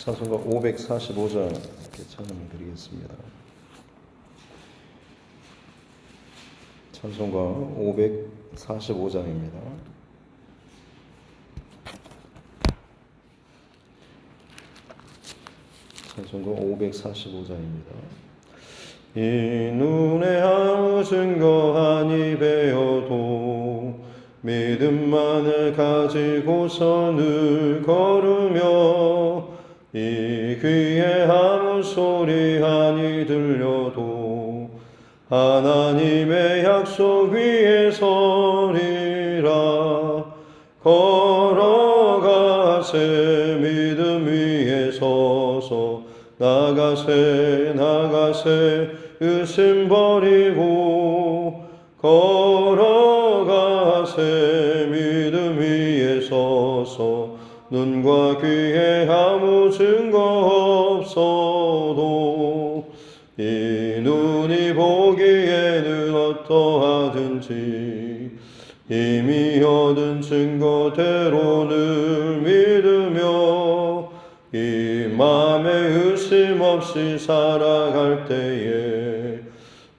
찬송가 545장 이렇게 찬양을 드리겠습니다. 찬송가 545장입니다. 찬송가 545장입니다. 이 눈에 아무 증거 아니 배어도 믿음만을 가지고서 늘 걸으며 이 귀에 아무 소리 아니 들려도 하나님의 약속 위에 서리라. 걸어가세 믿음 위에 서서 나가세 의심 버리고 걸어가세 믿음 위에 서서 눈과 귀에 아무 증거 없어도 이 눈이 보기에는 어떠하든지 이미 얻은 증거대로 늘 믿으며 이 맘에 의심 없이 살아갈 때에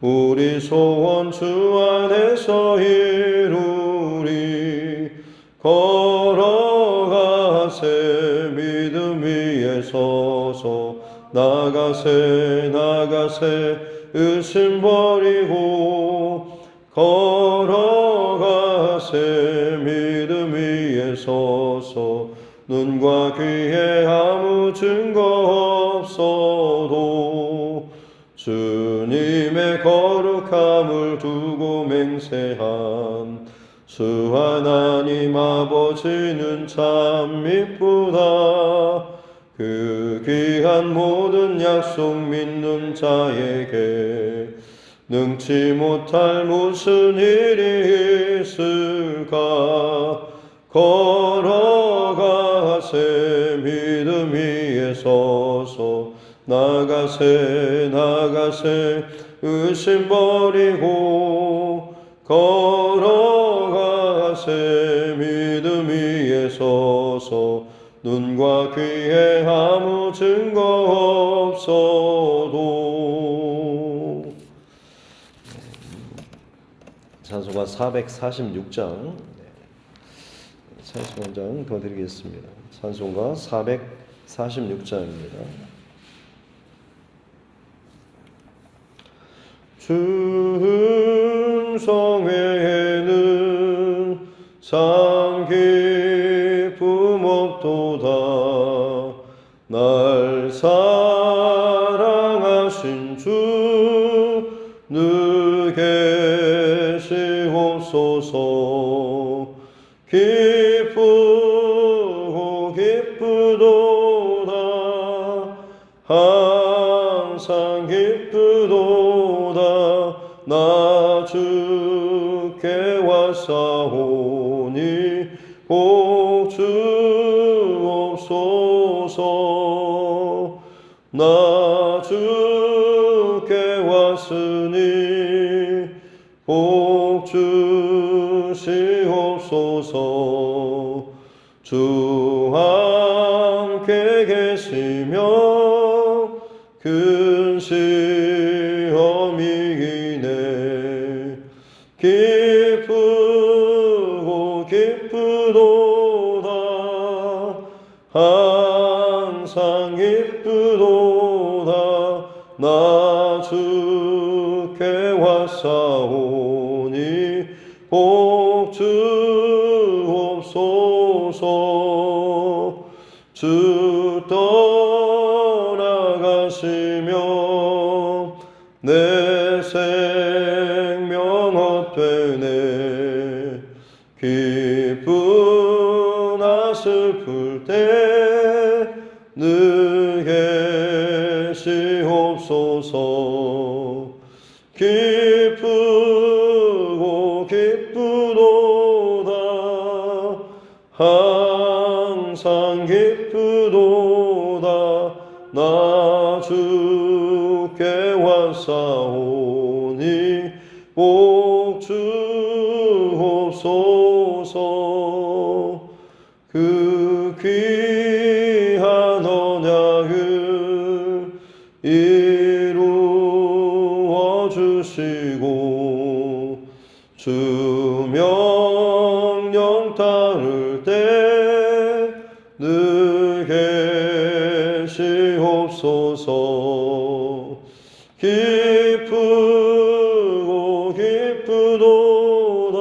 우리 소원 주 안에서 이루리. 걸어가세 믿음 위에 서서 나가세 의심 버리고 걸어가세 믿음 위에 서서 눈과 귀에 아무 증거 없어도 주님의 거룩함을 두고 맹세한 주 하나님 아버지는 참 이쁘다. 그 귀한 모든 약속 믿는 자에게 능치 못할 무슨 일이 있을까. 걸어가세 믿음 위에 서서 나가세 의심 버리고 걸어가세 믿음 위에 서서 눈과 귀에 아무 증거 없어도. 찬송가 446장 찬송가 한 장 더 드리겠습니다. 찬송가 446장입니다. 주 음성 외에는 참 기쁨 없도다. 날 사랑하신 주 늘 계시옵소서. 기쁘도다 항상 기쁘도다. 나 주께 왔사오니 복 주옵소서. 나 주께 왔으니 복 주시옵소서. 주 함께 계시며 큰 시험이 이네 기쁘도다 항상 기쁘도다. 나 주께 왔사오니 복 주옵소서. 주 떠나가시며 내 생명 헛되네. 기쁘나 슬플 때 늘 계시옵소서. 기쁘도다 항상 기쁘도다. 나 주께 왔사오니 복 주옵소서. 그 귀한 언약 늘 계시옵소서. 기쁘고 기쁘도다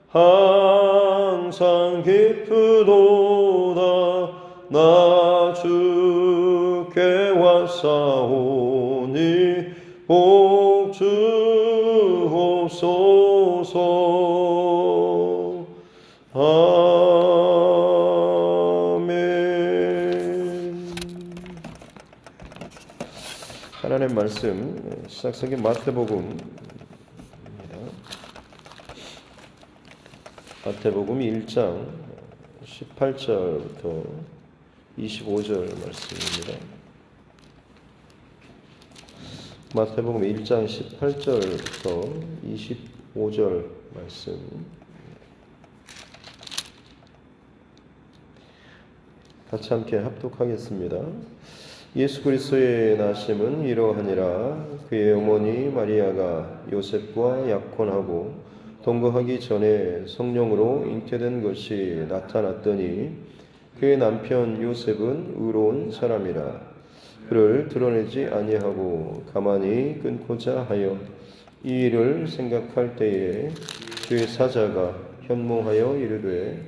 항상 기쁘도다 나 주께 왔사오니 복 주옵소서. 아멘. 하나님 말씀 시작성경 마태복음입니다. 마태복음 1장 18절부터 25절 말씀입니다. 마태복음 1장 18절부터 25절 말씀. 같이 함께 합독하겠습니다. 예수 그리스도의 나심은 이러하니라. 그의 어머니 마리아가 요셉과 약혼하고 동거하기 전에 성령으로 잉태된 것이 나타났더니 그의 남편 요셉은 의로운 사람이라 그를 드러내지 아니하고 가만히 끊고자 하여 이 일을 생각할 때에 주의 사자가 현몽하여 이르되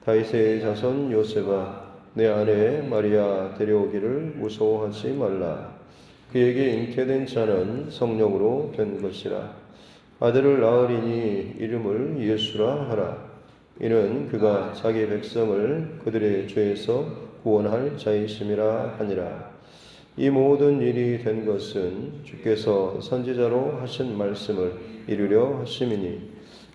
다윗의 자손 요셉아 내 아내 마리아 데려오기를 무서워하지 말라. 그에게 잉태된 자는 성령으로 된 것이라. 아들을 낳으리니 이름을 예수라 하라. 이는 그가 자기 백성을 그들의 죄에서 구원할 자이심이라 하니라. 이 모든 일이 된 것은 주께서 선지자로 하신 말씀을 이루려 하심이니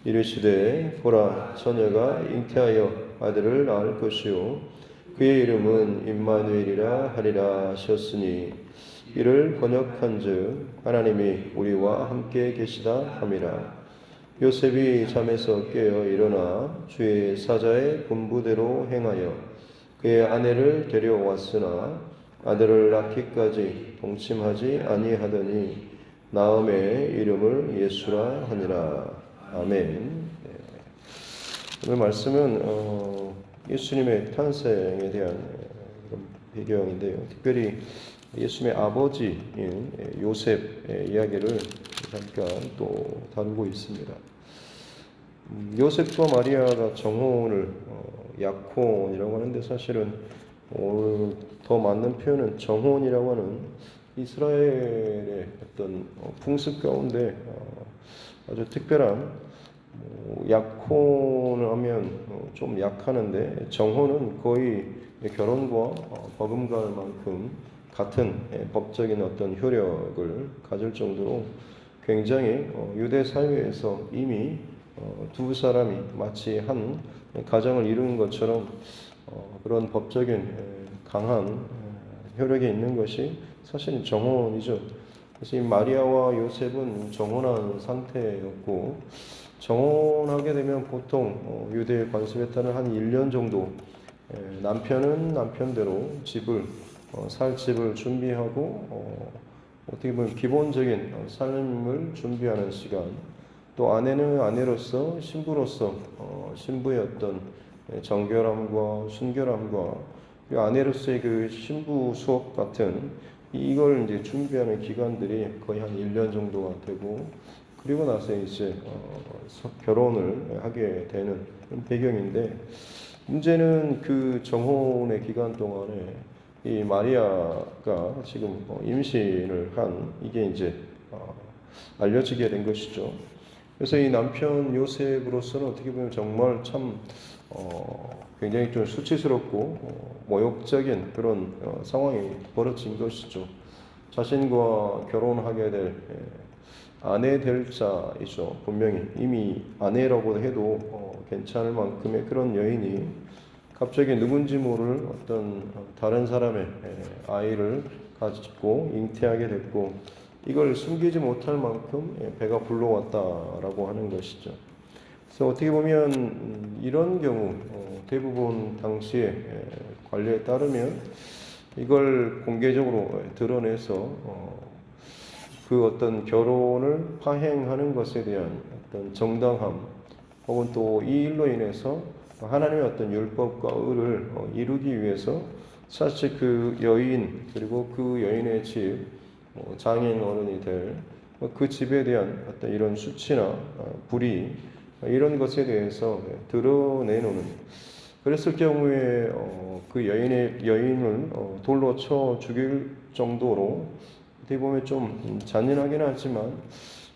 이르시되 보라 처녀가 잉태하여 아들을 낳을 것이요 그의 이름은 임마누엘이라 하리라 하셨으니 이를 번역한즉 하나님이 우리와 함께 계시다 함이라. 요셉이 잠에서 깨어 일어나 주의 사자의 분부대로 행하여 그의 아내를 데려왔으나 아들을 낳기까지 동침하지 아니하더니 나음의 이름을 예수라 하니라. 아멘. 오늘 말씀은 예수님의 탄생에 대한 배경인데요. 특별히 예수님의 아버지인 요셉의 이야기를 잠깐 또 다루고 있습니다. 요셉과 마리아가 정혼을 약혼이라고 하는데 사실은 더 맞는 표현은 정혼이라고 하는 이스라엘의 어떤 풍습 가운데 아주 특별한 약혼을 하면 좀 약하는데 정혼은 거의 결혼과 버금갈 만큼 같은 법적인 어떤 효력을 가질 정도로 굉장히 유대 사회에서 이미 두 사람이 마치 한 가정을 이루는 것처럼 그런 법적인 강한 효력이 있는 것이 사실 정혼이죠. 그래서 이 마리아와 요셉은 정혼한 상태였고 정혼하게 되면 보통 유대 관습에 따른 한 1년 정도 남편은 남편대로 살 집을 준비하고 어떻게 보면 기본적인 삶을 준비하는 시간, 또 아내는 아내로서 신부로서 신부의 어떤 정결함과 순결함과 그리고 아내로서의 그 신부 수업 같은 이걸 이제 준비하는 기간들이 거의 한 1년 정도가 되고 그리고 나서 이제 결혼을 하게 되는 그런 배경인데 문제는 그 정혼의 기간 동안에 이 마리아가 지금 임신을 한 이게 이제 알려지게 된 것이죠. 그래서 이 남편 요셉으로서는 어떻게 보면 정말 참 굉장히 좀 수치스럽고 모욕적인 그런 상황이 벌어진 것이죠. 자신과 결혼하게 될 아내 될 자이죠. 분명히 이미 아내라고 해도 괜찮을 만큼의 그런 여인이 갑자기 누군지 모를 어떤 다른 사람의 아이를 가지고 잉태하게 됐고 이걸 숨기지 못할 만큼 배가 불러왔다라고 하는 것이죠. 그래서 어떻게 보면 이런 경우 대부분 당시의 관례에 따르면 이걸 공개적으로 드러내서 그 어떤 결혼을 파행하는 것에 대한 어떤 정당함 혹은 또 이 일로 인해서 하나님의 어떤 율법과 의를 이루기 위해서 사실 그 여인 그리고 그 여인의 집 장인 어른이 될 그 집에 대한 어떤 이런 수치나 불의 이런 것에 대해서 드러내놓는 그랬을 경우에 그 여인을 돌로 쳐 죽일 정도로 어떻게 보면 좀 잔인하긴 하지만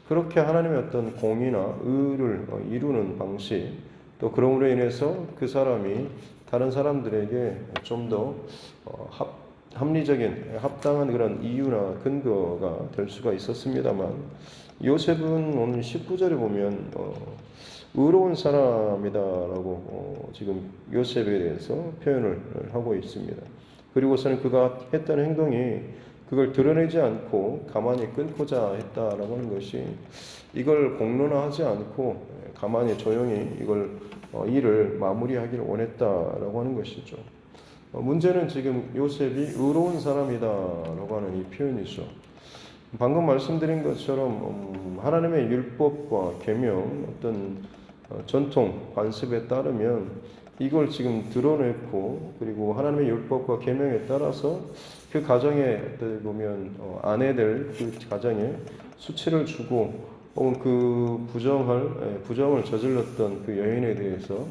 그렇게 하나님의 어떤 공의나 의를 이루는 방식 또 그럼으로 인해서 그 사람이 다른 사람들에게 좀 더 합리적인 합당한 그런 이유나 근거가 될 수가 있었습니다만 요셉은 오늘 19절에 보면 의로운 사람이다라고 지금 요셉에 대해서 표현을 하고 있습니다. 그리고서는 그가 했던 행동이 그걸 드러내지 않고 가만히 끊고자 했다라고 하는 것이 이걸 공론화하지 않고 가만히 조용히 이걸 일을 마무리하기를 원했다라고 하는 것이죠. 문제는 지금 요셉이 의로운 사람이다라고 하는 이 표현이죠. 방금 말씀드린 것처럼 하나님의 율법과 계명 어떤 전통 관습에 따르면 이걸 지금 드러냈고 그리고 하나님의 율법과 계명에 따라서 그 가정에 보면 아내들 그 가정에 수치를 주고 혹은 그 부정을 저질렀던 그 여인에 대해서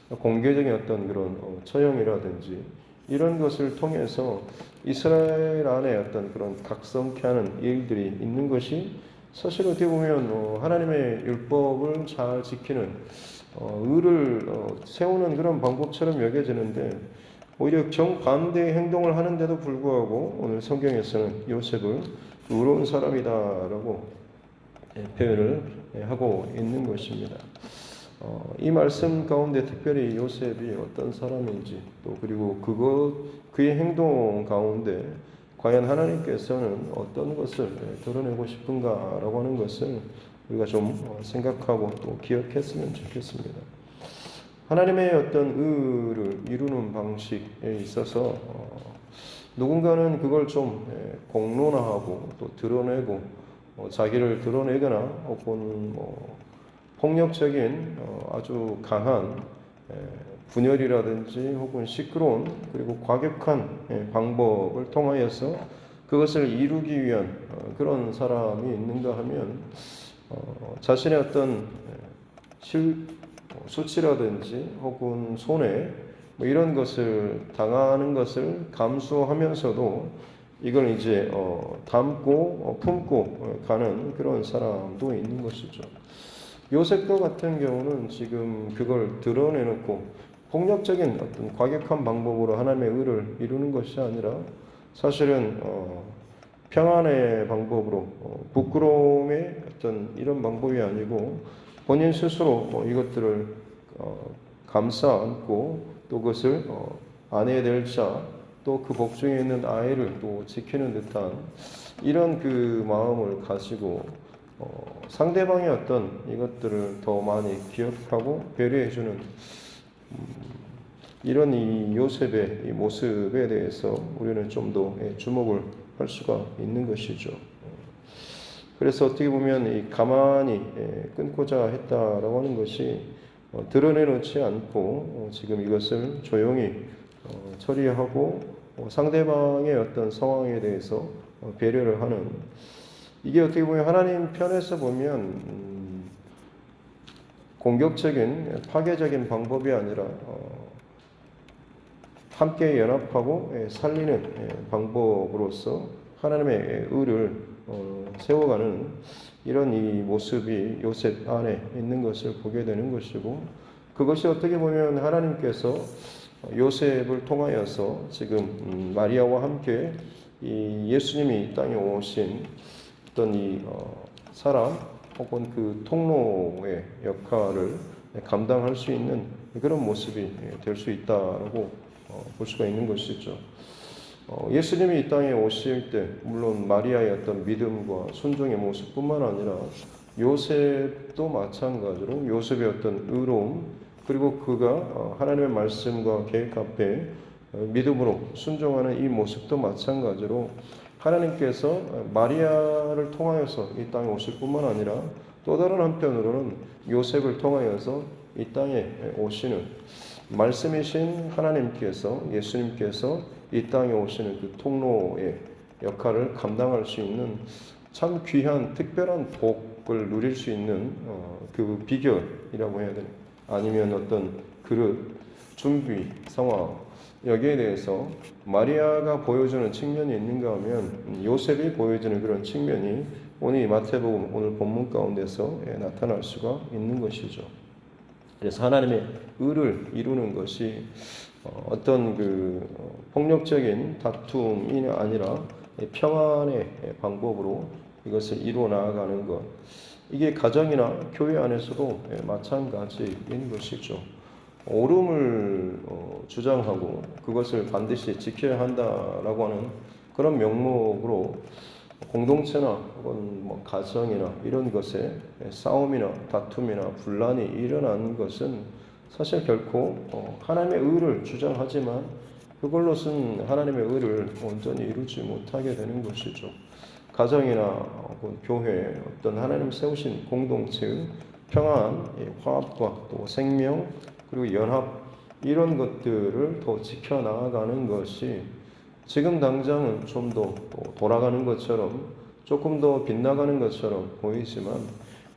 공개적인 어떤 그런 처형이라든지 이런 것을 통해서 이스라엘 안에 어떤 그런 각성케 하는 일들이 있는 것이 사실 어떻게 보면 하나님의 율법을 잘 지키는 의를 세우는 그런 방법처럼 여겨지는데 오히려 정반대의 행동을 하는데도 불구하고 오늘 성경에서는 요셉을 의로운 사람이다라고 표현을 하고 있는 것입니다. 이 말씀 가운데 특별히 요셉이 어떤 사람인지 또 그리고 그의 행동 가운데 과연 하나님께서는 어떤 것을 드러내고 싶은가라고 하는 것을 우리가 좀 생각하고 또 기억했으면 좋겠습니다. 하나님의 어떤 의를 이루는 방식에 있어서 누군가는 그걸 좀 공론화하고 또 드러내고 자기를 드러내거나 혹은 폭력적인 아주 강한 분열이라든지 혹은 시끄러운 그리고 과격한 방법을 통하여서 그것을 이루기 위한 그런 사람이 있는가 하면 자신의 어떤 수치라든지 혹은 손해 이런 것을 당하는 것을 감수하면서도 이걸 이제 담고 품고 가는 그런 사람도 있는 것이죠. 요셉과 같은 경우는 지금 그걸 드러내놓고 폭력적인 어떤 과격한 방법으로 하나님의 의를 이루는 것이 아니라 사실은 평안의 방법으로 부끄러움의 어떤 이런 방법이 아니고 본인 스스로 이것들을 감싸 안고 또 그것을 아내에 될 자 또 그 복중에 있는 아이를 또 지키는 듯한 이런 그 마음을 가지고 상대방의 어떤 이것들을 더 많이 기억하고 배려해주는 이런 이 요셉의 이 모습에 대해서 우리는 좀 더 주목을 할 수가 있는 것이죠. 그래서 어떻게 보면 이 가만히 끊고자 했다라고 하는 것이 드러내놓지 않고 지금 이것을 조용히 처리하고 상대방의 어떤 상황에 대해서 배려를 하는 이게 어떻게 보면 하나님 편에서 보면 공격적인 파괴적인 방법이 아니라 함께 연합하고 살리는 방법으로서 하나님의 의를 세워가는 이런 이 모습이 요셉 안에 있는 것을 보게 되는 것이고 그것이 어떻게 보면 하나님께서 요셉을 통하여서 지금 마리아와 함께 이 예수님이 이 땅에 오신 어떤 이 사람 혹은 그 통로의 역할을 감당할 수 있는 그런 모습이 될 수 있다라고 볼 수가 있는 것이죠. 예수님이 이 땅에 오실 때 물론 마리아의 어떤 믿음과 순종의 모습뿐만 아니라 요셉도 마찬가지로 요셉의 어떤 의로움 그리고 그가 하나님의 말씀과 계획 앞에 믿음으로 순종하는 이 모습도 마찬가지로 하나님께서 마리아를 통하여서 이 땅에 오실 뿐만 아니라 또 다른 한편으로는 요셉을 통하여서 이 땅에 오시는 말씀이신 하나님께서 예수님께서 이 땅에 오시는 그 통로의 역할을 감당할 수 있는 참 귀한 특별한 복을 누릴 수 있는 그 비결이라고 해야 되나? 아니면 어떤 그릇, 준비, 상황 여기에 대해서 마리아가 보여주는 측면이 있는가 하면 요셉이 보여주는 그런 측면이 오늘 마태복음 오늘 본문 가운데서 나타날 수가 있는 것이죠. 그래서 하나님의 의를 이루는 것이 어떤 그 폭력적인 다툼이 아니라 평안의 방법으로 이것을 이루어 나아가는 것, 이게 가정이나 교회 안에서도 마찬가지인 것이죠. 옳음을 주장하고 그것을 반드시 지켜야 한다라고 하는 그런 명목으로 공동체나 혹은 뭐 가정이나 이런 것에 싸움이나 다툼이나 분란이 일어난 것은 사실 결코 하나님의 의를 주장하지만 그걸로는 하나님의 의를 온전히 이루지 못하게 되는 것이죠. 가정이나 혹은 교회 어떤 하나님 세우신 공동체의 평안, 화합과 또 생명 그리고 연합 이런 것들을 더 지켜나가는 것이 지금 당장은 좀 더 돌아가는 것처럼 조금 더 빗나가는 것처럼 보이지만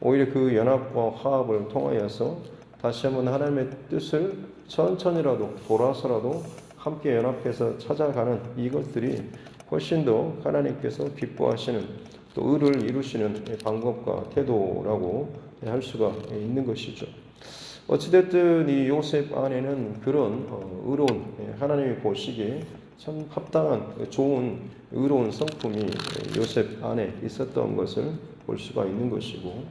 오히려 그 연합과 화합을 통하여서 다시 한번 하나님의 뜻을 천천히라도 돌아서라도 함께 연합해서 찾아가는 이것들이 훨씬 더 하나님께서 기뻐하시는 또 의를 이루시는 방법과 태도라고 할 수가 있는 것이죠. 어찌됐든 이 요셉 안에는 그런 의로운 하나님이 보시기에 참 합당한 좋은 의로운 성품이 요셉 안에 있었던 것을 볼 수가 있는 것이고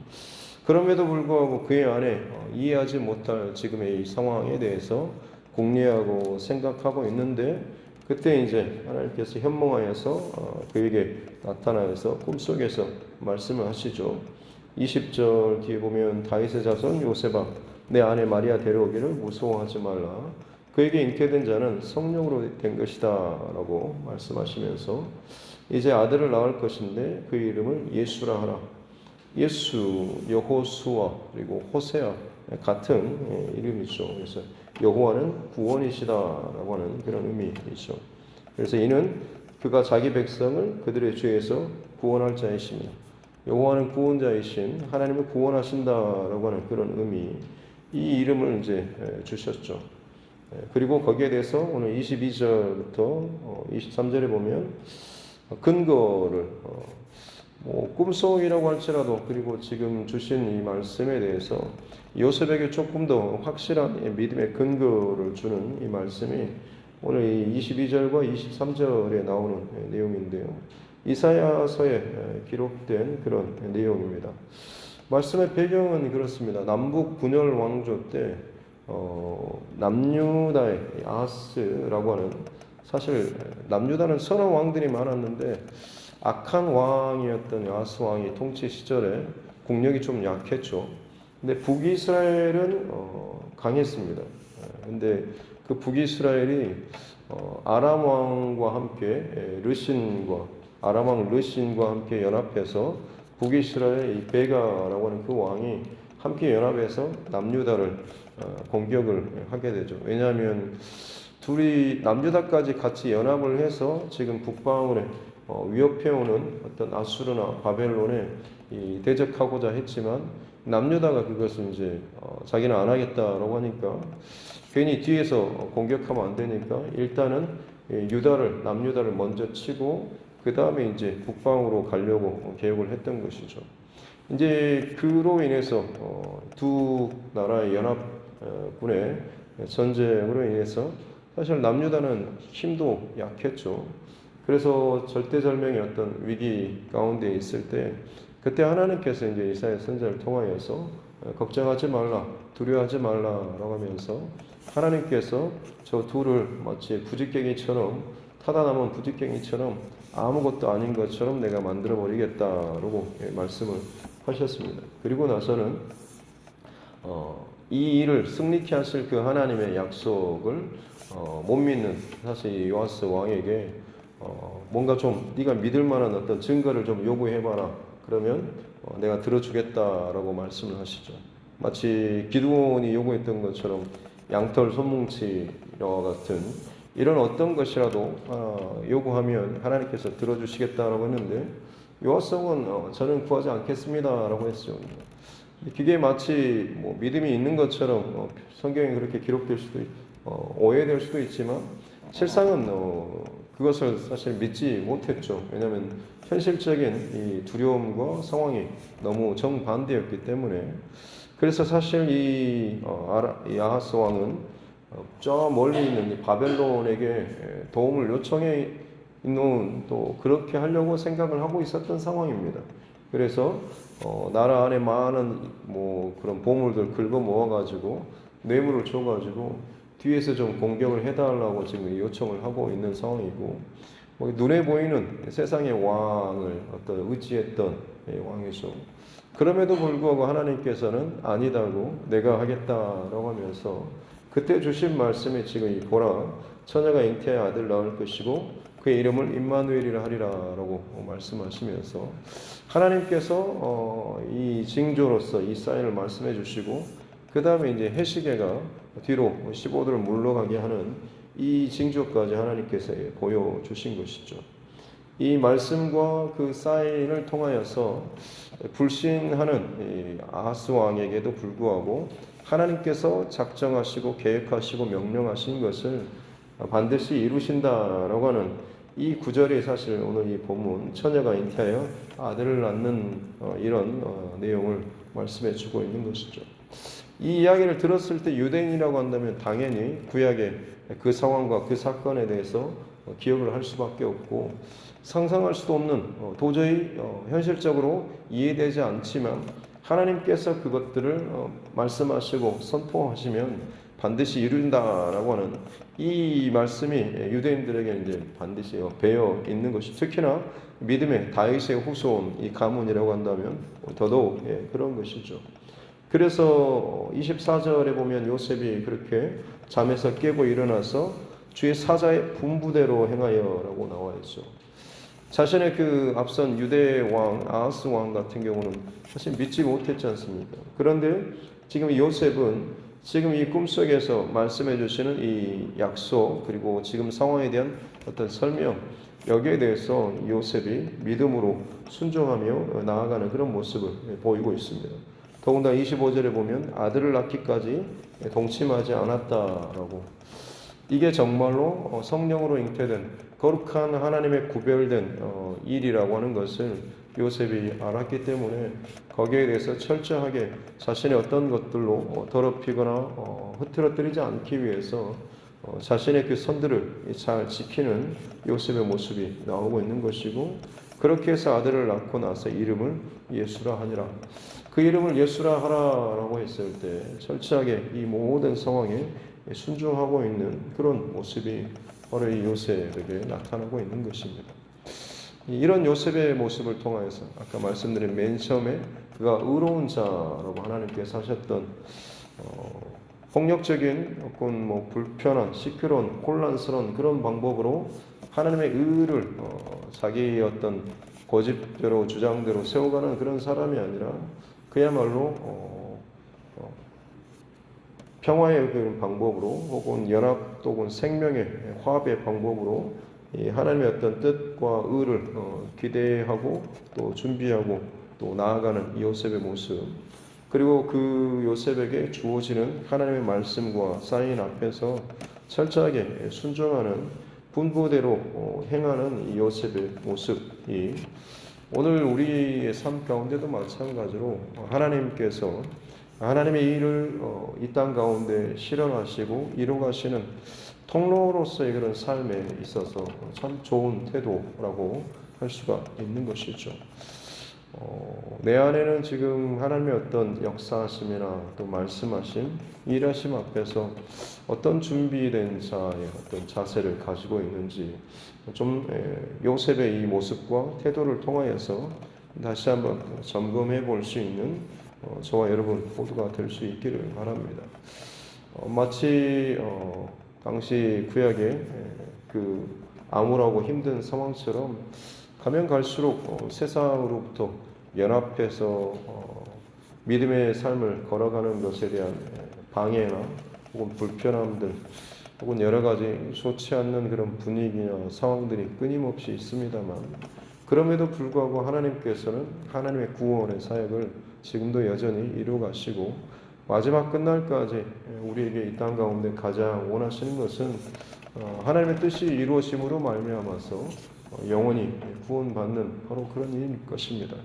그럼에도 불구하고 그의 안에 이해하지 못할 지금의 이 상황에 대해서 궁리하고 생각하고 있는데 그때 이제 하나님께서 현몽하여서 그에게 나타나서 꿈속에서 말씀을 하시죠. 20절 뒤에 보면 다윗의 자손 요셉아 내 아내 마리아 데려오기를 무서워하지 말라. 그에게 잉태된 자는 성령으로 된 것이다 라고 말씀하시면서 이제 아들을 낳을 것인데 그 이름을 예수라 하라. 예수, 여호수아 그리고 호세아 같은 이름이죠. 그래서 여호와는 구원이시다라고 하는 그런 의미이죠. 그래서 이는 그가 자기 백성을 그들의 죄에서 구원할 자이시며 여호와는 구원자이신 하나님을 구원하신다라고 하는 그런 의미 이 이름을 이제 주셨죠. 그리고 거기에 대해서 오늘 22절부터 23절에 보면 근거를 꿈속이라고 할지라도 그리고 지금 주신 이 말씀에 대해서 요셉에게 조금 더 확실한 믿음의 근거를 주는 이 말씀이 오늘 이 22절과 23절에 나오는 내용인데요. 이사야서에 기록된 그런 내용입니다. 말씀의 배경은 그렇습니다. 남북 분열 왕조 때 남유다의 아하스라고 하는 사실 남유다는 선한 왕들이 많았는데 악한 왕이었던 아하스 왕이 통치 시절에 국력이 좀 약했죠. 근데 북이스라엘은 강했습니다. 근데 그 북이스라엘이 아람 왕과 함께 르신과 아람 왕 르신과 함께 연합해서 북이스라엘 이 베가라고 하는 그 왕이 함께 연합해서 남유다를 공격을 하게 되죠. 왜냐하면 둘이 남유다까지 같이 연합을 해서 지금 북방을 위협해오는 어떤 아수르나 바벨론에 대적하고자 했지만 남유다가 그것을 이제 자기는 안 하겠다라고 하니까 괜히 뒤에서 공격하면 안 되니까 일단은 남유다를 먼저 치고 그 다음에 이제 북방으로 가려고 계획을 했던 것이죠. 이제 그로 인해서 두 나라의 연합군의 전쟁으로 인해서 사실 남유다는 힘도 약했죠. 그래서 절대절명의 어떤 위기 가운데 있을 때 그때 하나님께서 이제 이사야 선지자를 통하여서 걱정하지 말라, 두려워하지 말라라고 하면서 하나님께서 저 둘을 마치 부직갱이처럼 타다 남은 부직갱이처럼 아무것도 아닌 것처럼 내가 만들어 버리겠다라고 말씀을 하셨습니다. 그리고 나서는 이 일을 승리케 하실 그 하나님의 약속을 못 믿는 사실 요아스 왕에게 뭔가 좀 네가 믿을 만한 어떤 증거를 좀 요구해봐라. 그러면 내가 들어주겠다라고 말씀을 하시죠. 마치 기드온이 요구했던 것처럼 양털 손뭉치와 같은 이런 어떤 것이라도 요구하면 하나님께서 들어주시겠다라고 했는데 요압성은 저는 구하지 않겠습니다라고 했죠. 그게 마치 뭐 믿음이 있는 것처럼 성경에 그렇게 기록될 수도 오해될 수도 있지만 실상은 그것을 사실 믿지 못했죠. 왜냐하면 현실적인 이 두려움과 상황이 너무 정반대였기 때문에. 그래서 사실 이 아하스 왕은 저 멀리 있는 이 바벨론에게 도움을 요청해 있는 또 그렇게 하려고 생각을 하고 있었던 상황입니다. 그래서 나라 안에 많은 뭐 그런 보물들 긁어 모아가지고 뇌물을 줘가지고 뒤에서 좀 공격을 해달라고 지금 요청을 하고 있는 상황이고, 뭐 눈에 보이는 세상의 왕을 어떤 의지했던 왕이죠. 그럼에도 불구하고 하나님께서는 아니다고 내가 하겠다라고 하면서 그때 주신 말씀이 지금 이 보라 처녀가 잉태의 아들 낳을 것이고 그의 이름을 임마누엘이라 하리라라고 말씀하시면서 하나님께서 이 징조로서 이 사인을 말씀해 주시고 그 다음에 이제 해시계가 뒤로 15도를 물러가게 하는 이 징조까지 하나님께서 보여주신 것이죠. 이 말씀과 그 사인을 통하여서 불신하는 아하스 왕에게도 불구하고 하나님께서 작정하시고 계획하시고 명령하신 것을 반드시 이루신다라고 하는 이 구절이 사실 오늘 이 본문 처녀가 잉태하여 아들을 낳는 이런 내용을 말씀해 주고 있는 것이죠. 이 이야기를 들었을 때 유대인이라고 한다면 당연히 구약의 그 상황과 그 사건에 대해서 기억을 할 수밖에 없고 상상할 수도 없는 도저히 현실적으로 이해되지 않지만 하나님께서 그것들을 말씀하시고 선포하시면 반드시 이룬다라고 하는 이 말씀이 유대인들에게 이제 반드시 배어 있는 것이, 특히나 믿음의 다윗의 후손 이 가문이라고 한다면 더더욱 그런 것이죠. 그래서 24절에 보면 요셉이 그렇게 잠에서 깨고 일어나서 주의 사자의 분부대로 행하여라고 나와 있죠. 자신의 그 앞선 유대 왕 아하스 왕 같은 경우는 사실 믿지 못했지 않습니까? 그런데 지금 요셉은 지금 이 꿈속에서 말씀해 주시는 이 약속 그리고 지금 상황에 대한 어떤 설명, 여기에 대해서 요셉이 믿음으로 순종하며 나아가는 그런 모습을 보이고 있습니다. 더군다나 25절에 보면 아들을 낳기까지 동침하지 않았다라고, 이게 정말로 성령으로 잉태된 거룩한 하나님의 구별된 일이라고 하는 것을 요셉이 알았기 때문에 거기에 대해서 철저하게 자신의 어떤 것들로 더럽히거나 흐트러뜨리지 않기 위해서 자신의 그 선들을 잘 지키는 요셉의 모습이 나오고 있는 것이고, 그렇게 해서 아들을 낳고 나서 이름을 예수라 하니라. 그 이름을 예수라 하라라고 했을 때 철저하게 이 모든 상황에 순종하고 있는 그런 모습이 바로 이 요셉에게 나타나고 있는 것입니다. 이런 요셉의 모습을 통하여서 아까 말씀드린 맨 처음에 그가 의로운 자라고 하나님께서 하셨던 폭력적인 혹은 뭐 불편한 시끄러운 혼란스러운 그런 방법으로 하나님의 의를 자기의 어떤 고집대로 주장대로 세워가는 그런 사람이 아니라 그야말로 평화의 그런 방법으로 혹은 연합 또는 생명의 화합의 방법으로 이 하나님의 어떤 뜻과 의를 기대하고 또 준비하고 또 나아가는 요셉의 모습, 그리고 그 요셉에게 주어지는 하나님의 말씀과 사인 앞에서 철저하게 순종하는 분부대로 행하는 이 요셉의 모습이 오늘 우리의 삶 가운데도 마찬가지로 하나님께서 하나님의 일을 이 땅 가운데 실현하시고 이루가시는 통로로서의 그런 삶에 있어서 참 좋은 태도라고 할 수가 있는 것이죠. 내 안에는 지금 하나님의 어떤 역사하심이나 또 말씀하심, 일하심 앞에서 어떤 준비된 자의 어떤 자세를 가지고 있는지 좀 요셉의 이 모습과 태도를 통하여서 다시 한번 점검해 볼 수 있는 저와 여러분 모두가 될 수 있기를 바랍니다. 마치 당시 구약의 그 암울하고 힘든 상황처럼 가면 갈수록 세상으로부터 연합해서 믿음의 삶을 걸어가는 것에 대한 방해나 혹은 불편함들, 혹은 여러 가지 좋지 않는 그런 분위기나 상황들이 끊임없이 있습니다만, 그럼에도 불구하고 하나님께서는 하나님의 구원의 사역을 지금도 여전히 이루어가시고, 마지막 끝날까지 우리에게 이 땅 가운데 가장 원하시는 것은 하나님의 뜻이 이루어짐으로 말미암아서 영원히 구원받는 바로 그런 일일 것입니다.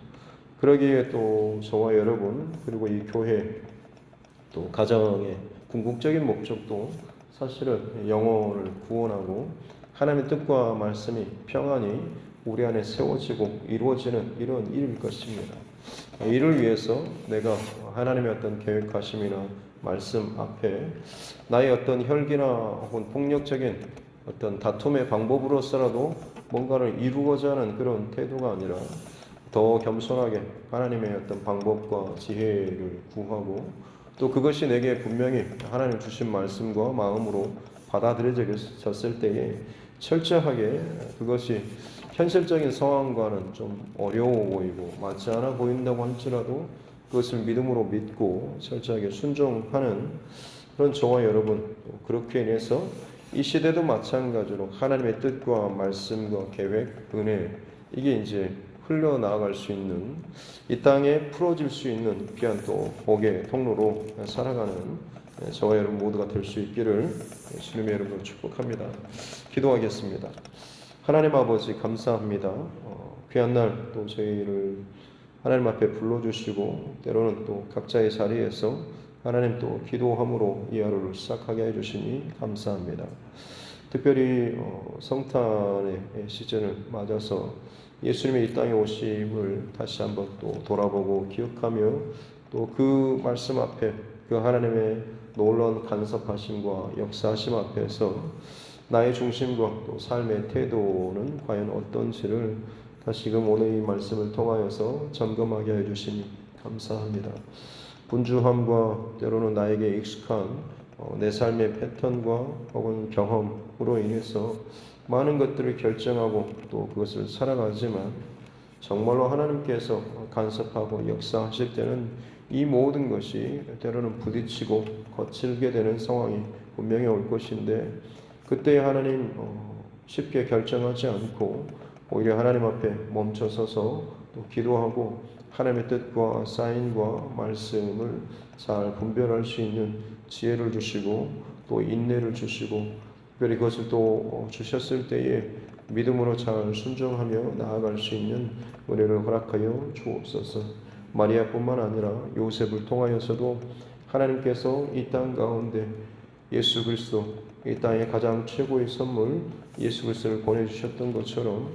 그러기에 또 저와 여러분, 그리고 이 교회 또 가정의 궁극적인 목적도 사실은 영혼을 구원하고 하나님의 뜻과 말씀이 평안히 우리 안에 세워지고 이루어지는 이런 일일 것입니다. 이를 위해서 내가 하나님의 어떤 계획하심이나 말씀 앞에 나의 어떤 혈기나 혹은 폭력적인 어떤 다툼의 방법으로서라도 뭔가를 이루고자 하는 그런 태도가 아니라 더 겸손하게 하나님의 어떤 방법과 지혜를 구하고, 또 그것이 내게 분명히 하나님 주신 말씀과 마음으로 받아들여졌을 때에 철저하게 그것이 현실적인 상황과는 좀 어려워 보이고 맞지 않아 보인다고 할지라도 그것을 믿음으로 믿고 철저하게 순종하는 그런 저와 여러분, 그렇게 인해서 이 시대도 마찬가지로 하나님의 뜻과 말씀과 계획, 은혜, 이게 이제 흘러나아갈 수 있는, 이 땅에 풀어질 수 있는 귀한 또 복의 통로로 살아가는 저와 여러분 모두가 될 수 있기를 주님의 이름으로 축복합니다. 기도하겠습니다. 하나님 아버지 감사합니다. 귀한 날 또 저희를 하나님 앞에 불러주시고, 때로는 또 각자의 자리에서 하나님 또 기도함으로 이 하루를 시작하게 해주시니 감사합니다. 특별히 성탄의 시즌을 맞아서 예수님의 이 땅에 오심을 다시 한번 또 돌아보고 기억하며, 또 그 말씀 앞에 그 하나님의 놀라운 간섭하심과 역사하심 앞에서 나의 중심과 또 삶의 태도는 과연 어떤지를 다시금 오늘 이 말씀을 통하여서 점검하게 해주시니 감사합니다. 분주함과 때로는 나에게 익숙한 내 삶의 패턴과 혹은 경험으로 인해서 많은 것들을 결정하고 또 그것을 살아가지만, 정말로 하나님께서 간섭하고 역사하실 때는 이 모든 것이 때로는 부딪히고 거칠게 되는 상황이 분명히 올 것인데, 그때 하나님 쉽게 결정하지 않고 오히려 하나님 앞에 멈춰서서 또 기도하고 하나님의 뜻과 사인과 말씀을 잘 분별할 수 있는 지혜를 주시고 또 인내를 주시고, 특별히 그것을 또 주셨을 때에 믿음으로 잘 순종하며 나아갈 수 있는 은혜를 허락하여 주옵소서. 마리아뿐만 아니라 요셉을 통하여서도 하나님께서 이 땅 가운데 예수 그리스도, 이 땅의 가장 최고의 선물 예수 그리스도를 보내주셨던 것처럼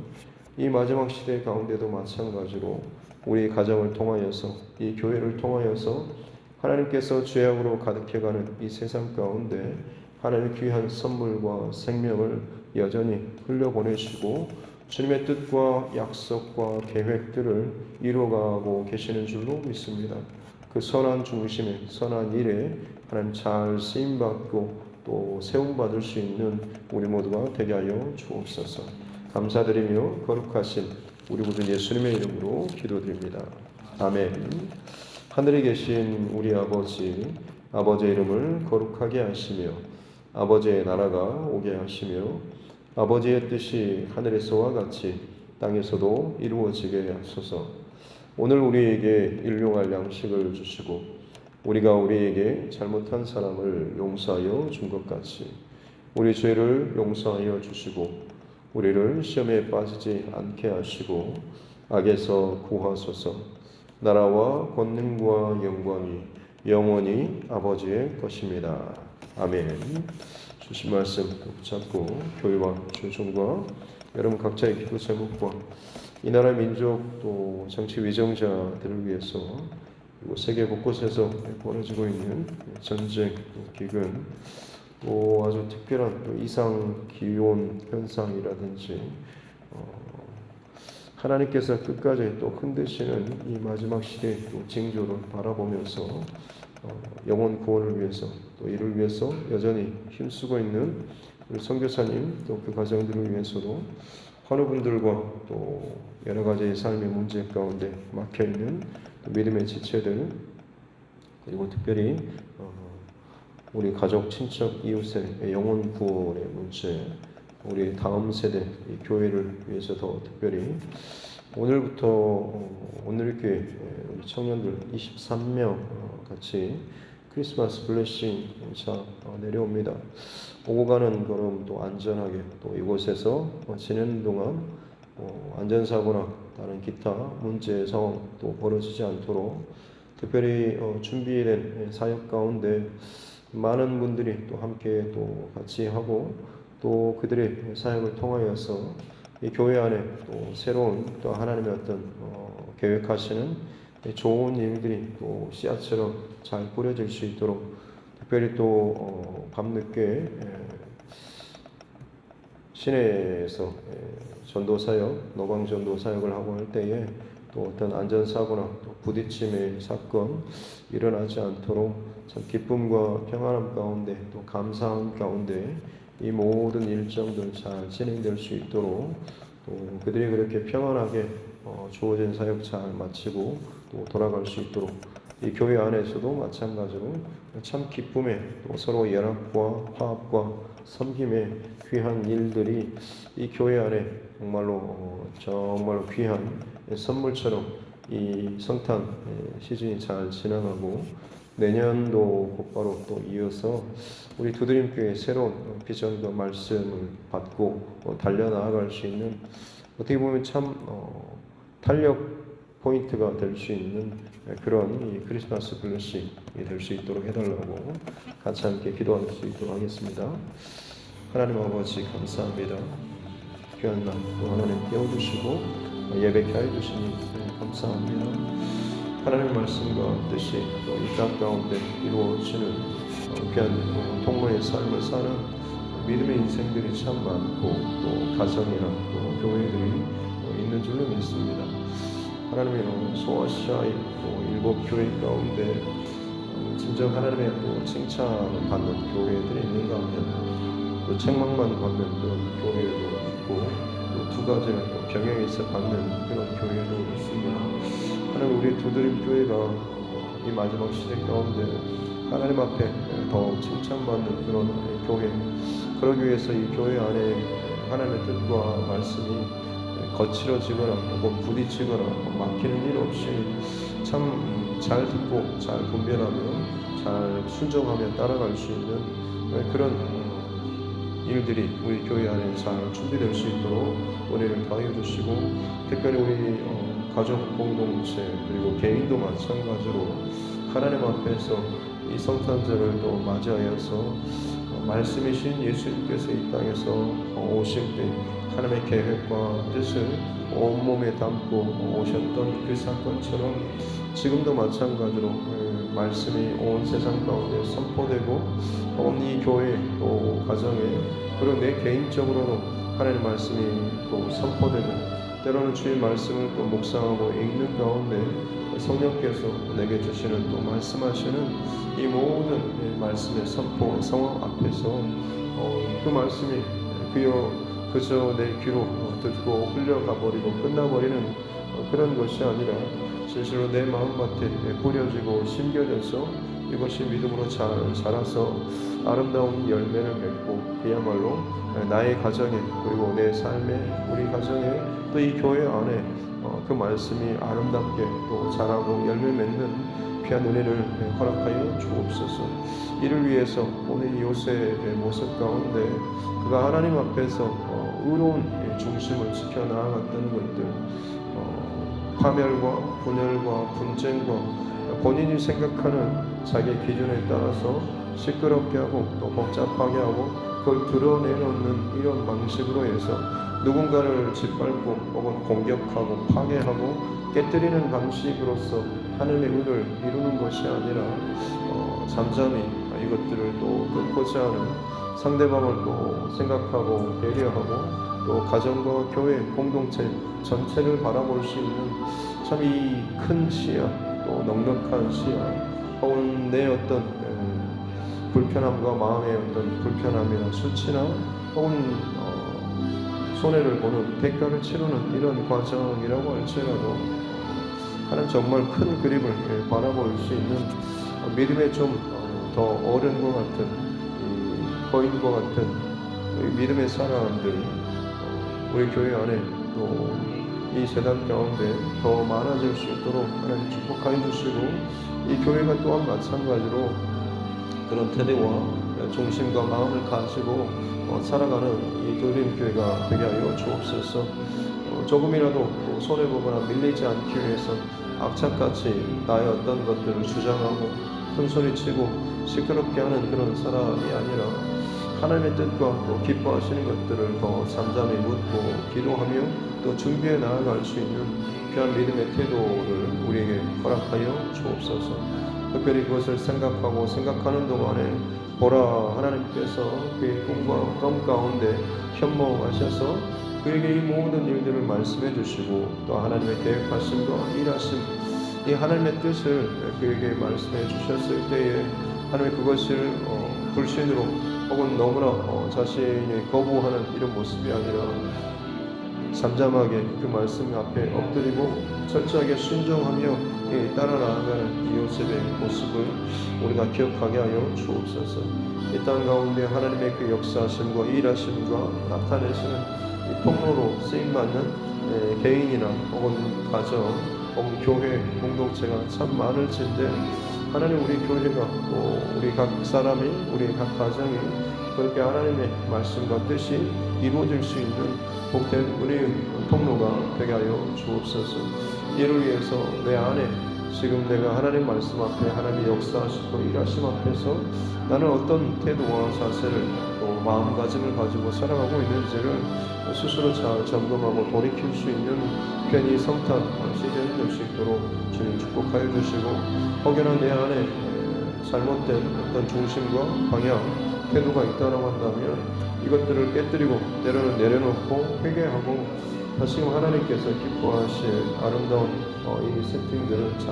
이 마지막 시대 가운데도 마찬가지로 우리 가정을 통하여서, 이 교회를 통하여서 하나님께서 죄악으로 가득해가는 이 세상 가운데 하나님의 귀한 선물과 생명을 여전히 흘려보내시고 주님의 뜻과 약속과 계획들을 이루어가고 계시는 줄로 믿습니다. 그 선한 중심에, 선한 일에 하나님 잘 쓰임받고 또 세움받을 수 있는 우리 모두가 되게 하여 주옵소서. 감사드리며 거룩하신 우리 구주 예수님의 이름으로 기도드립니다. 아멘. 하늘에 계신 우리 아버지, 아버지의 이름을 거룩하게 하시며 아버지의 나라가 오게 하시며 아버지의 뜻이 하늘에서와 같이 땅에서도 이루어지게 하소서. 오늘 우리에게 일용할 양식을 주시고 우리가 우리에게 잘못한 사람을 용서하여 준 것 같이 우리 죄를 용서하여 주시고 우리를 시험에 빠지지 않게 하시고 악에서 구하소서. 나라와 권능과 영광이 영원히 아버지의 것입니다. 아멘. 주신 말씀 붙잡고 교회와 조정과 여러분 각자의 기도 제목과 이 나라 민족 또 정치 위정자들을 위해서 그리고 세계 곳곳에서 벌어지고 있는 전쟁, 기근, 또 아주 특별한 또 이상 기온 현상이라든지 하나님께서 끝까지 또 흔드시는 이 마지막 시대의 또 징조를 바라보면서 영혼 구원을 위해서 또 이를 위해서 여전히 힘쓰고 있는 우리 선교사님 또 그 가정들을 위해서도 환우분들과 또 여러 가지 삶의 문제 가운데 막혀 있는 믿음의 지체들, 그리고 특별히 우리 가족, 친척, 이웃의 영혼 구원의 문제, 우리 다음 세대 이 교회를 위해서 더 특별히 오늘부터 오늘교회 우리 청년들 23명 같이 크리스마스 블레싱 차 내려옵니다. 오고 가는 걸음 또 안전하게 또 이곳에서 지내는 동안 안전사고나 다른 기타 문제 상황 또 벌어지지 않도록 특별히 준비된 사역 가운데 많은 분들이 또 함께 또 같이 하고 또 그들의 사역을 통하여서 이 교회 안에 또 새로운 또 하나님의 어떤 계획하시는 좋은 일들이 또 씨앗처럼 잘 뿌려질 수 있도록 특별히 또 밤늦게 시내에서 전도 사역, 노방 전도 사역을 하고 할 때에 또 어떤 안전사고나 또 부딪힘의 사건 일어나지 않도록 참 기쁨과 평안함 가운데 또 감사함 가운데 이 모든 일정들 잘 진행될 수 있도록 또 그들이 그렇게 평안하게 주어진 사역 잘 마치고 또 돌아갈 수 있도록 이 교회 안에서도 마찬가지로 참 기쁨에 또 서로 연합과 화합과 섬김의 귀한 일들이 이 교회 안에 정말로 귀한 선물처럼 이 성탄 시즌이 잘 지나가고 내년도 곧바로 또 이어서 우리 두드림교회 새로운 비전과 말씀을 받고 달려나아갈 수 있는 어떻게 보면 참 탄력 포인트가 될 수 있는 그런 이 크리스마스 블레싱이 될 수 있도록 해달라고 같이 함께 기도할 수 있도록 하겠습니다. 하나님 아버지 감사합니다. 귀한 날 또 하나님 깨워주시고 예배케 해주시니 감사합니다. 하나님의 말씀과 뜻이 또 이 땅 가운데 이루어지는 귀한 통로의 삶을 사는 믿음의 인생들이 참 많고 또 가정이나 또 교회들이 있는 줄로 믿습니다. 하나님의 소아시아의 또 7교회 가운데 진정 하나님의 또 칭찬을 받는 교회들이 있는가 하면 또 책망만 받는 그런 교회도 있고 또 두 가지는 또 병행해서 받는 그런 교회도 있습니다. 하나님 우리 두드림 교회가 이 마지막 시대 가운데 하나님 앞에 더 칭찬받는 그런 교회, 그러기 위해서 이 교회 안에 하나님의 뜻과 말씀이 거칠어지거나 혹은 부딪히거나 막히는 일 없이 참 잘 듣고 잘 분별하며 잘 순종하며 따라갈 수 있는 그런 일들이 우리 교회 안에 잘 준비될 수 있도록 은혜를 더해 주시고 특별히 우리 가족 공동체 그리고 개인도 마찬가지로 하나님 앞에서 이 성탄절을 또 맞이하여서 말씀이신 예수님께서 이 땅에서 오실 때 하나님의 계획과 뜻을 온몸에 담고 오셨던 그 사건처럼 지금도 마찬가지로 말씀이 온 세상 가운데 선포되고 온 이 교회 또 가정에 그리고 내 개인적으로도 하나님의 말씀이 또 선포되고 때로는 주의 말씀을 또 묵상하고 읽는 가운데 성령께서 내게 주시는 또 말씀하시는 이 모든 말씀의 선포 상황 앞에서 그 말씀이 그저 내 귀로 듣고 흘려가 버리고 끝나버리는 그런 것이 아니라 실제로 내 마음밭에 뿌려지고 심겨져서 이것이 믿음으로 잘 자라서 아름다운 열매를 맺고 그야말로 나의 가정에 그리고 내 삶에 우리 가정에 또 이 교회 안에 그 말씀이 아름답게 또 자라고 열매 맺는 귀한 은혜를 허락하여 주옵소서. 이를 위해서 오늘 요셉의 모습 가운데 그가 하나님 앞에서 의로운 중심을 지켜나갔던 것들 파멸과 분열과 분쟁과 본인이 생각하는 자기의 기준에 따라서 시끄럽게 하고 또 복잡하게 하고 그걸 드러내놓는 이런 방식으로 해서 누군가를 짓밟고 혹은 공격하고 파괴하고 깨뜨리는 방식으로서 하늘의 의를 이루는 것이 아니라 잠잠히 이것들을 또 끊고자 하는 상대방을 또 생각하고 배려하고 또 가정과 교회 공동체 전체를 바라볼 수 있는 참 이 큰 시야 또 넉넉한 시야 혹은 내 어떤 불편함과 마음의 어떤 불편함이나 수치나 혹은 손해를 보는 대가를 치르는 이런 과정이라고 할지라도 하나님 정말 큰 그림을 바라볼 수 있는 믿음의 좀 더 어른과 같은 이 거인과 같은 이 믿음의 사람들 우리 교회 안에 또 이 세상 가운데 더 많아질 수 있도록 하나님 축복하여 주시고 이 교회가 또한 마찬가지로 그런 태도와 중심과 마음을 가지고 살아가는 이 도림교회가 되게 하여 주옵소서. 조금이라도 손해보거나 밀리지 않기 위해서 악착같이 나의 어떤 것들을 주장하고 큰소리치고 시끄럽게 하는 그런 사람이 아니라 하나님의 뜻과 또 기뻐하시는 것들을 더 잠잠히 묻고 기도하며 또 준비해 나아갈 수 있는 귀한 믿음의 태도를 우리에게 허락하여 주옵소서. 특별히 그것을 생각하는 동안에 보라, 하나님께서 그의 꿈과 꿈 가운데 현모하셔서 그에게 이 모든 일들을 말씀해 주시고 또 하나님의 계획하심과 일하심 이 하나님의 뜻을 그에게 말씀해 주셨을 때에 하나님 그것을 불신으로 혹은 너무나 자신이 거부하는 이런 모습이 아니라 잠잠하게 그 말씀 앞에 엎드리고 철저하게 순종하며 따라 나아가는 이 요셉의 모습을 우리가 기억하게 하여 주옵소서. 이 땅 가운데 하나님의 그 역사하심과 일하심과 나타내시는 이 통로로 쓰임받는 개인이나 혹은 가정 혹은 교회 공동체가 참 많을진데 하나님 우리 교회가 또 우리 각 사람이 우리 각 가정이 그렇게 하나님의 말씀과 뜻이 이루어질 수 있는 복된 은혜의 통로가 되게 하여 주옵소서. 이를 위해서 내 안에 지금 내가 하나님 말씀 앞에 하나님의 역사하시고 일하심 앞에서 나는 어떤 태도와 자세를 또 마음가짐을 가지고 살아가고 있는지를 스스로 잘 점검하고 돌이킬 수 있는 괜히 성탄 시즌이 될 수 있도록 주님 축복하여 주시고 혹여나 내 안에 잘못된 어떤 중심과 방향 태도가 있다고 한다면 이것들을 깨뜨리고 때로는 내려놓고 회개하고 다시금 하나님께서 기뻐하실 아름다운 이 세팅들을